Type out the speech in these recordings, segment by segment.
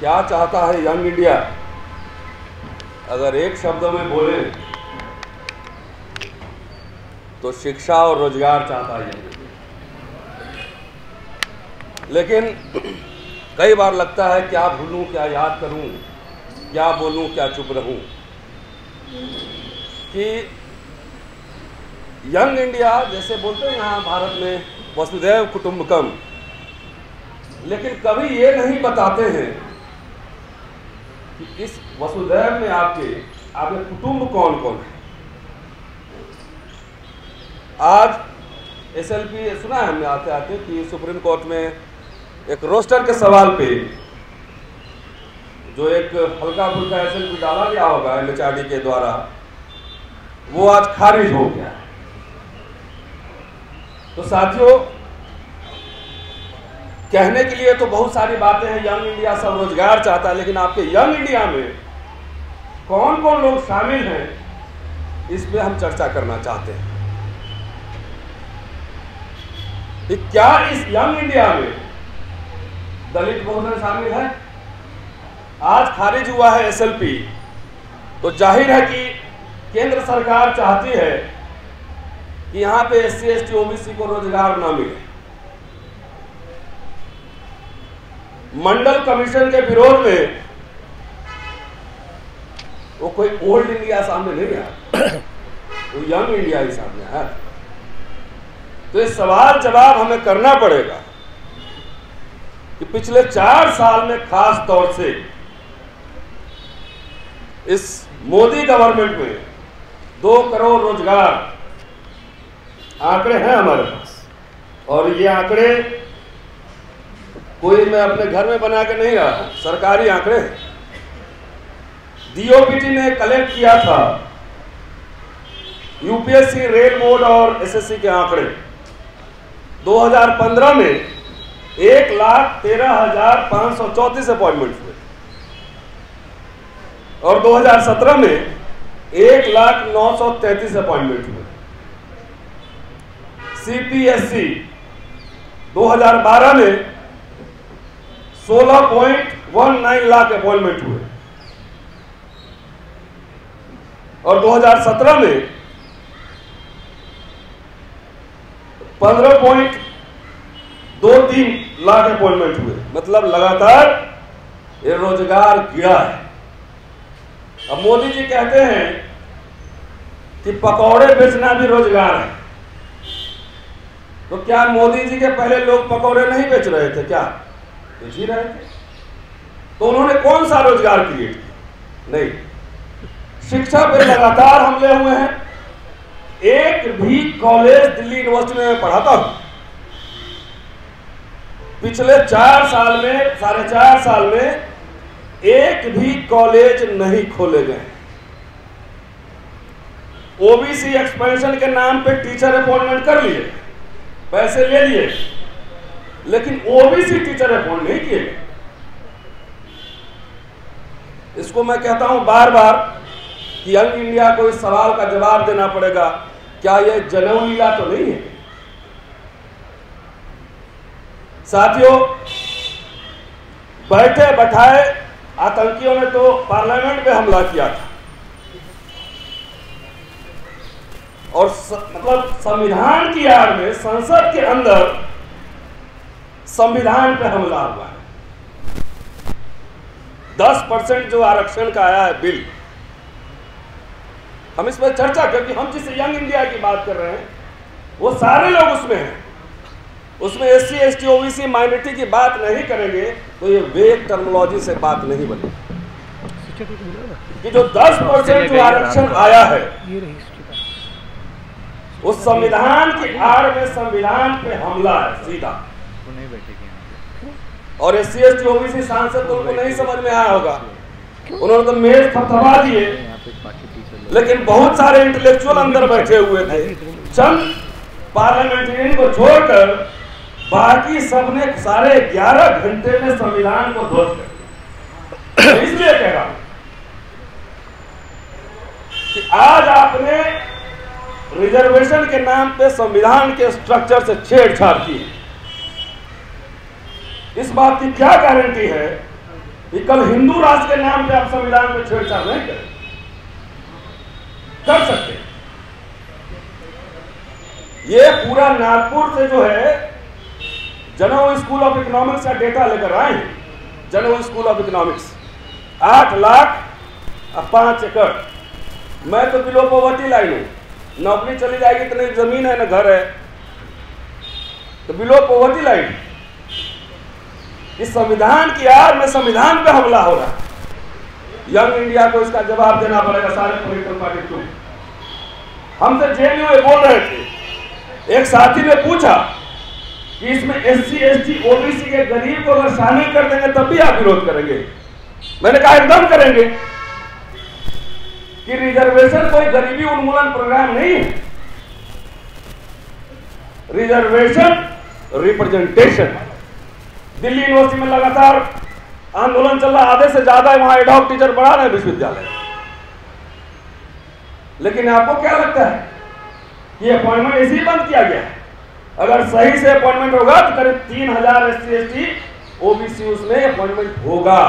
क्या चाहता है यंग इंडिया? अगर एक शब्द में बोले तो शिक्षा और रोजगार चाहता है यंग इंडिया। लेकिन कई बार लगता है क्या भूलूं, क्या याद करूं, क्या बोलूं, क्या चुप रहूं, कि यंग इंडिया जैसे बोलते हैं यहाँ भारत में वसुधैव कुटुंबकम, लेकिन कभी ये नहीं बताते हैं कि इस वसुधैव में आपके कुटुंब कौन कौन है। आज एसएलपी सुना है हमने आते आते कि सुप्रीम कोर्ट में एक रोस्टर के सवाल पे जो एक हल्का फुल्का एसएलपी डाला गया होगा एमएचआरडी के द्वारा, वो आज खारिज हो गया है। तो साथियों, कहने के लिए तो बहुत सारी बातें हैं, यंग इंडिया सब रोजगार चाहता है, लेकिन आपके यंग इंडिया में कौन कौन लोग शामिल हैं, इस पे हम चर्चा करना चाहते हैं कि क्या इस यंग इंडिया में दलित बहुजन शामिल है। आज खारिज हुआ है एसएलपी, तो जाहिर है कि केंद्र सरकार चाहती है कि यहां पे एससी एसटी ओबीसी को रोजगार ना मिले। मंडल कमीशन के विरोध में वो कोई ओल्ड इंडिया सामने नहीं आया, वो यंग इंडिया ही सामने आया। तो ये सवाल जवाब हमें करना पड़ेगा कि पिछले 4 साल में खास तौर से इस मोदी गवर्नमेंट में 2 करोड़ रोजगार आंकड़े हैं हमारे पास, और ये आंकड़े कोई मैं अपने घर में बना के नहीं रहा, सरकारी आंकड़े हैं। डीओपीटी ने कलेक्ट किया था यूपीएससी, रेल बोर्ड और एसएससी के आंकड़े। 2015 में 1,13,534 अपॉइंटमेंट हुए और 2017 में 1,09,33 अपॉइंटमेंट हुए। सीपीएससी 2012 में 16.19 लाख अपॉइंटमेंट हुए और 2017 में 15.23 लाख अपॉइंटमेंट हुए। मतलब लगातार ये रोजगार गिरा है। अब मोदी जी कहते हैं कि पकौड़े बेचना भी रोजगार है, तो क्या मोदी जी के पहले लोग पकौड़े नहीं बेच रहे थे? क्या बेच ही रहे थे? तो उन्होंने कौन सा रोजगार क्रिएट किया? नहीं। शिक्षा पे लगातार हमले हुए हैं। एक भी कॉलेज दिल्ली यूनिवर्सिटी में मैं पढ़ाता हूं, पिछले 4 साल में, 4.5 साल में एक भी कॉलेज नहीं खोले गए। ओबीसी एक्सपेंशन के नाम पे टीचर अपॉइंटमेंट कर लिए, पैसे ले लिए, लेकिन ओबीसी टीचर अपॉइंट नहीं किए गए। इसको मैं कहता हूं बार बार कि यंग इंडिया को इस सवाल का जवाब देना पड़ेगा, क्या यह जनेऊ लीला तो नहीं है? साथियों, बैठे बैठाए आतंकियों ने तो पार्लियामेंट में हमला किया था, और मतलब संविधान की आड़ में संसद के अंदर संविधान पे हमला हुआ है। 10% जो आरक्षण का आया है बिल, हम इस पर चर्चा करके, हम जिस यंग इंडिया की बात कर रहे हैं वो सारे लोग उसमें हैं। उसमें एससी एसटी ओबीसी माइनॉरिटी की बात नहीं करेंगे तो ये वेग टर्मिनोलॉजी से बात नहीं बनेगी कि जो 10% जो आरक्षण आया है उस संविधान की आड़ में संविधान पे हमला है सीधा। और एससी एसटी ओबीसी सांसद को उनको नहीं समझ में आया होगा, उन्होंने तो मेज थपथपा दिए, लेकिन बहुत सारे इंटेलेक्चुअल अंदर बैठे हुए थे। चंद पार्लियामेंटेरियन को छोड़कर बाकी सबने सारे 11 घंटे में संविधान को ध्वस्त कर दिया। इसलिए कह रहा हूं कि आज आपने रिजर्वेशन के नाम पे संविधान के स्ट्रक्चर से छेड़छाड़ की। इस बात की क्या गारंटी है कि कल हिंदू राष्ट्र के नाम पे आप संविधान पे छेड़छाड़ नहीं करें, कर सकते। ये पूरा नागपुर से जो है जनरल स्कूल ऑफ इकोनॉमिक्स का डेटा लेकर आए हैं। General school of economics 8 lakh 5 एकड़। मैं तो बिलो पॉवर्टी लाइन हूं, नौकरी चली जाएगी इतनी जमीन है ना घर है, तो बिलो पॉवर्टी लाइन। इस संविधान की आड़ में संविधान पे हमला हो रहा है। यंग इंडिया को इसका जवाब देना पड़ेगा। सारे पॉलिटिकल पार्टी को हमसे जेएनयू बोल रहे थे, एक साथी ने पूछा कि इसमें SC ST OBC के गरीब को अगर शामिल कर देंगे तब भी आप विरोध करेंगे। मैंने कहा एकदम करेंगे कि रिजर्वेशन कोई गरीबी उन्मूलन प्रोग्राम नहीं है। Reservation representation. दिल्ली यूनिवर्सिटी में लगातार आंदोलन चल रहा, आधे से ज्यादा वहां एडहॉक टीचर बढ़ा रहे हैं विश्वविद्यालय। लेकिन आपको क्या लगता है कि अपॉइंटमेंट ऐसे ही बंद किया गया है? अगर सही से अपॉइंटमेंट होगा तो करीब 3000 SC ST OBC उसमें अपॉइंटमेंट होगा।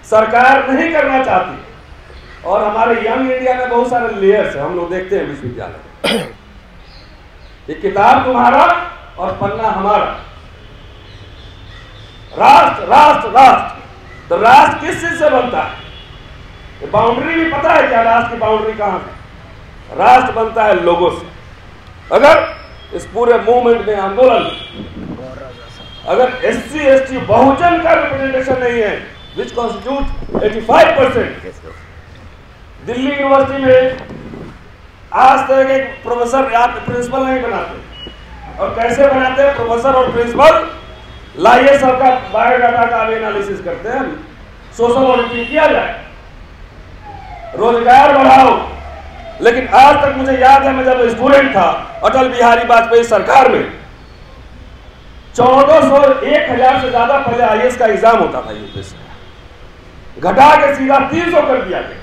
सरकार नहीं करना चाहती और हमारे यंग इंडिया में बहुत सारे लेयर्स है, हम लोग देखते हैं विश्वविद्यालय में। ये किताब तुम्हारा और पन्ना हमारा। राष्ट्र राष्ट्र राष्ट्र, तो राष्ट्र किस चीज से बनता है? बाउंड्री भी पता है क्या? राष्ट्र की बाउंड्री कहां है? राष्ट्र बनता है लोगों से। अगर इस पूरे मूवमेंट में, आंदोलन अगर SC ST बहुजन का रिप्रेजेंटेशन नहीं है, विच कॉन्स्टिट्यूट 85%। दिल्ली यूनिवर्सिटी में आज तक एक प्रोफेसर या प्रिंसिपल नहीं बनाते, और कैसे बनाते हैं प्रोफेसर और प्रिंसिपल? लाइए सबका बायोडाटा का भी एनालिसिस करते हैं, सोशल ऑडिटिंग किया जाए, रोजगार बढ़ाओ। लेकिन आज तक मुझे याद है, मैं जब स्टूडेंट था अटल बिहारी वाजपेयी सरकार में 1400 1000 से ज्यादा पहले IAS का एग्जाम होता था यूपीएससी में, घटा के सीधा 300 कर दिया गया।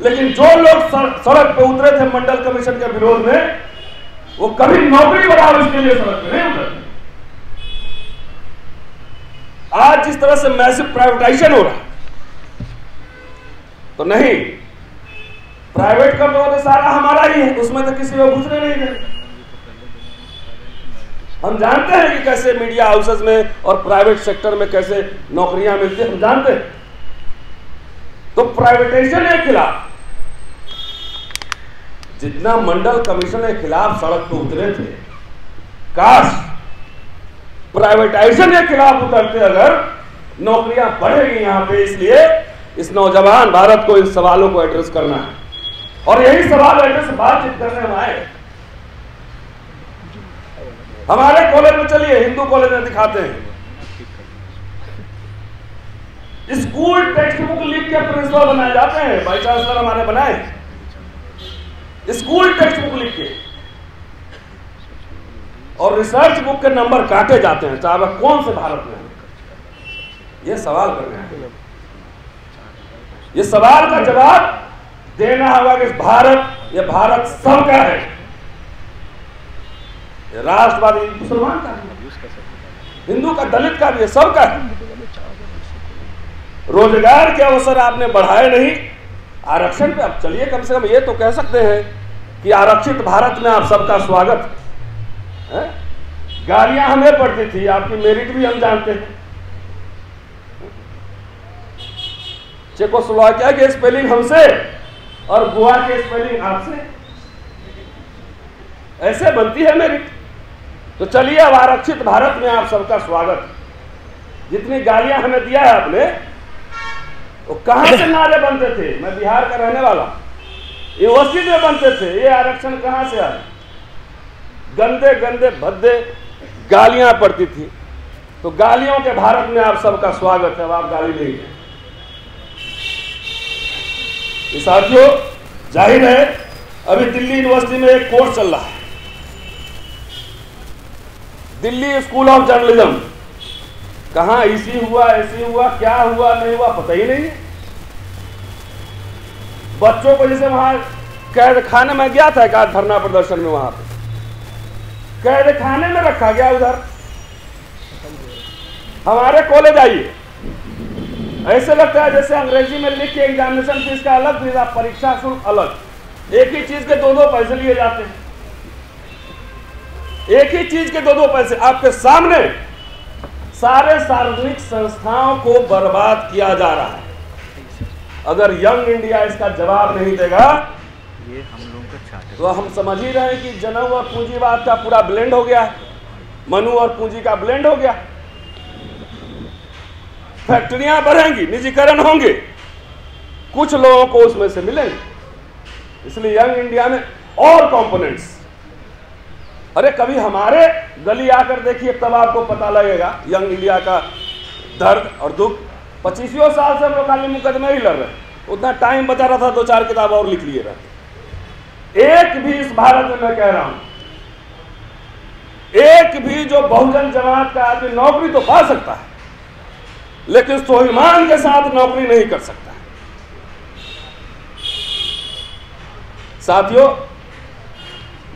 लेकिन जो लोग सड़क पे उतरे थे मंडल कमीशन के विरोध में, वो कभी नौकरी बढ़ाओ इसके लिए सड़क पे नहीं उतरे। आज जिस तरह से मैसिव प्राइवेटाइजेशन हो रहा है, तो नहीं, प्राइवेट कर दो तो सारा हमारा ही है, उसमें तो किसी को घुसने नहीं देंगे। हम जानते हैं कि कैसे मीडिया हाउसेस में और प्राइवेट सेक्टर में कैसे नौकरियां मिलती हैं, हम जानते हैं। तो प्राइवेटाइजेशन के खिलाफ जितना मंडल कमीशन के खिलाफ सड़क पर उतरे थे, काश प्राइवेटाइजेशन के खिलाफ उतरते, अगर नौकरियां बढ़ेगी यहां पे। इसलिए इस नौजवान भारत को इन सवालों को एड्रेस करना है, और यही सवाल एड्रेस बातचीत करने में आए। हमारे कॉलेज में चलिए, हिंदू कॉलेज में दिखाते हैं, स्कूल टेक्स्ट बुक लिख के प्रिंसिपल बनाए जाते हैं, वाइस चांसलर हमारे बनाए स्कूल टेक्स्ट बुक लिख के, और रिसर्च बुक के नंबर काटे जाते हैं, चाहे वह कौन से भारत में है। यह सवाल करना है, ये सवाल का जवाब देना होगा कि ये भारत सबका है, ये राष्ट्रवादी मुसलमान का है, हिंदू का, दलित का भी है, सबका है। रोजगार के अवसर आपने बढ़ाए नहीं, आरक्षण पे अब चलिए, कम से कम ये तो कह सकते हैं कि आरक्षित भारत में आप सबका स्वागत है। गालियां हमें पड़ती थी, आपकी मेरिट भी हम जानते हैं। चेकोस्लोवाकिया के स्पेलिंग हमसे और गोवा के स्पेलिंग आपसे, ऐसे बनती है मेरिट। तो चलिए, अब आरक्षित भारत में आप सबका स्वागत। जितनी गालियां हमें दिया है आपने, वो कहां से नारे बनते थे? मैं बिहार का रहने वाला, यूनिवर्सिटी में बनते थे। ये आरक्षण कहां से आया? गंदे गंदे भद्दे गालियां पड़ती थी। तो गालियों के भारत में आप सबका स्वागत है, अब आप गाली नहीं दें। साथियों, जाहिर है अभी दिल्ली यूनिवर्सिटी में एक कोर्स चल रहा है, दिल्ली स्कूल ऑफ जर्नलिज्म। कहां इसी हुआ, ऐसी हुआ, क्या हुआ, नहीं हुआ, पता ही नहीं है। बच्चों को जैसे वहां कैद खाने में गया था, एक धरना प्रदर्शन में, वहां पे कैद खाने में रखा गया उधर, हमारे कॉलेज आइए, ऐसे लगता है जैसे अंग्रेजी में लिख के एग्जामिनेशन फीस का अलग, फिर परीक्षा शुल्क अलग। एक ही चीज के दो दो पैसे लिए जाते हैं, एक ही चीज के दो दो पैसे। आपके सामने सारे सार्वजनिक संस्थाओं को बर्बाद किया जा रहा है। अगर यंग इंडिया इसका जवाब नहीं देगा ये हम लोगों का छात्र, तो हम समझ ही रहे हैं कि जन्म और पूंजीवाद का पूरा ब्लेंड हो गया है, मनु और पूंजी का ब्लेंड हो गया। फैक्ट्रियां बढ़ेंगी, निजीकरण होंगे, कुछ लोगों को उसमें से मिलेंगे। इसलिए यंग इंडिया में और कंपोनेंट्स, अरे कभी हमारे गली आकर देखिए तब आपको पता लगेगा यंग इंडिया का दर्द और दुख। 25 साल से हम लोग खाली मुकदमे ही लड़ रहे हैं, उतना टाइम बचा रहा था, 2-4 किताब और लिख लिए रहते। एक भी इस भारत में, मैं कह रहा हूं, एक भी जो बहुजन जमात का आदमी नौकरी तो पा सकता है, लेकिन स्वाभिमान के साथ नौकरी नहीं कर सकता। साथियों,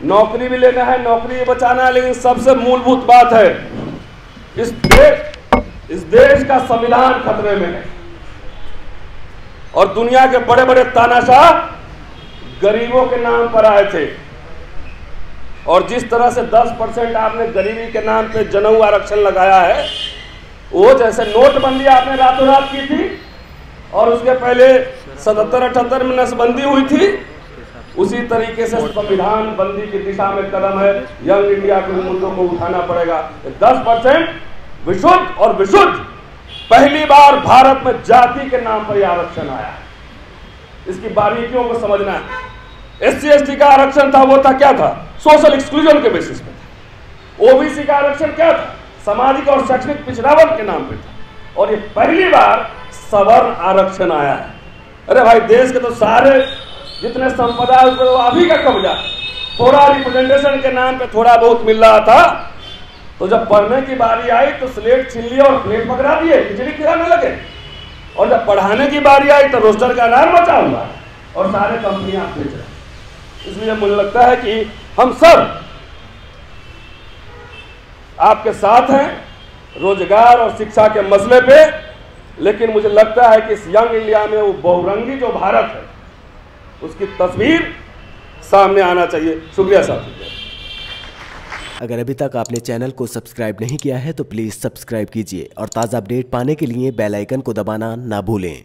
नौकरी भी लेना है, नौकरी भी बचाना है, लेकिन सबसे मूलभूत बात है इस देश का संविधान खतरे में है। और दुनिया के बड़े बड़े तानाशाह गरीबों के नाम पर आए थे, और जिस तरह से 10% आपने गरीबी के नाम पे जनेऊ आरक्षण लगाया है, वो जैसे नोटबंदी आपने रातों रात की थी और उसके पहले 77-78 में नसबंदी हुई थी, उसी तरीके से संविधान बंदी की दिशा में कदम है। यंग इंडिया के मुद्दों को उठाना पड़ेगा। 10% विशुद्ध और विशुद्ध, पहली बार भारत में जाति के नाम पर यह आरक्षण आया है। इसकी बारीकियों को समझना है। SC/ST का आरक्षण था, वो था क्या था? सोशल एक्सक्लूजन के बेसिस पे था। ओबीसी का आरक्षण क्या था? सामाजिक और शैक्षणिक पिछड़ा वर्ग के नाम पे था। और ये पहली बार सवर्ण आरक्षण आया है। अरे भाई, देश के तो सारे जितने संपदा है उसको आप ही का कब्जा। थोड़ा रिप्रेजेंटेशन के नाम पे थोड़ा बहुत मिल रहा था, तो जब पढ़ने की बारी आई तो स्लेट छीन लिया और प्लेट पकड़ा दिए, खिचड़ी खिलाने लगे। और जब पढ़ाने की बारी आई तो रोस्टर का अनार मचा हुआ है और सारे कंपनियां बेच रहे। इसलिए मुझे लगता है कि हम सब आपके साथ हैं रोजगार और शिक्षा के मसले पे, लेकिन मुझे लगता है कि इस यंग इंडिया में वो बहुरंगी जो भारत है उसकी तस्वीर सामने आना चाहिए। शुक्रिया साथी। अगर अभी तक आपने चैनल को सब्सक्राइब नहीं किया है तो प्लीज़ सब्सक्राइब कीजिए और ताज़ा अपडेट पाने के लिए बेल आइकन को दबाना ना भूलें।